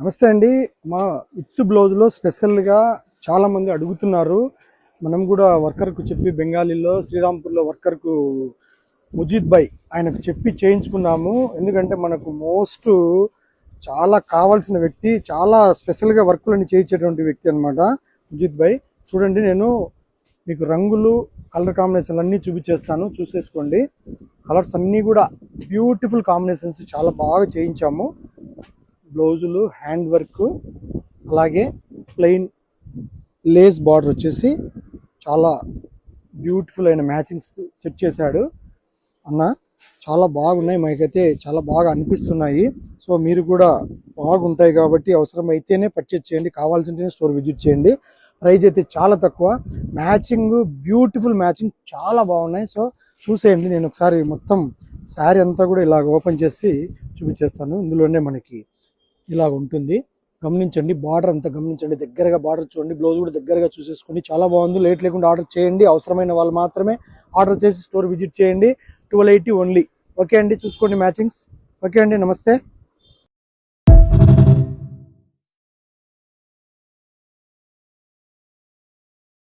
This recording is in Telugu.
నమస్తే అండి. మా ఇత్తు బ్లౌజ్లో స్పెషల్గా చాలామంది అడుగుతున్నారు. మనం కూడా వర్కర్కు చెప్పి బెంగాలీలో శ్రీరాంపూర్లో వర్కర్కు ముజీద్ భాయ్ ఆయనకు చెప్పి చేయించుకున్నాము. ఎందుకంటే మనకు చాలా కావాల్సిన వ్యక్తి, చాలా స్పెషల్గా వర్కులని చేయించేటువంటి వ్యక్తి అనమాట ముజీద్ భాయ్. చూడండి, నేను మీకు రంగులు కలర్ కాంబినేషన్లు అన్నీ చూపించేస్తాను, చూసేసుకోండి. కలర్స్ అన్నీ కూడా బ్యూటిఫుల్ కాంబినేషన్స్ చాలా బాగా చేయించాము. బ్లౌజులు హ్యాండ్ వర్క్, అలాగే ప్లెయిన్ లేస్ బార్డర్ వచ్చేసి చాలా బ్యూటిఫుల్ అయిన మ్యాచింగ్స్ సెట్ చేశాడు అన్న. చాలా బాగున్నాయి, మాకైతే చాలా బాగా అనిపిస్తున్నాయి. సో మీరు కూడా బాగుంటాయి కాబట్టి అవసరమైతేనే పర్చేజ్ చేయండి, కావాల్సింటేనే స్టోర్ విజిట్ చేయండి. ప్రైజ్ అయితే చాలా తక్కువ, మ్యాచింగ్ బ్యూటిఫుల్ మ్యాచింగ్ చాలా బాగున్నాయి. సో చూసేయండి. నేను ఒకసారి మొత్తం శారీ అంతా కూడా ఇలాగ ఓపెన్ చేసి చూపించేస్తాను. ఇందులోనే మనకి ఇలా ఉంటుంది, గమనించండి. బార్డర్ అంతా గమనించండి, దగ్గరగా బార్డర్ చూడండి. బ్లౌజ్ కూడా దగ్గరగా చూసేసుకోండి. చాలా బాగుంది. లేట్ లేకుండా ఆర్డర్ చేయండి. అవసరమైన వాళ్ళు మాత్రమే ఆర్డర్ చేసి స్టోర్ విజిట్ చేయండి. 1280 ఓన్లీ. ఓకే అండి, చూసుకోండి మ్యాచింగ్స్. ఓకే అండి, నమస్తే.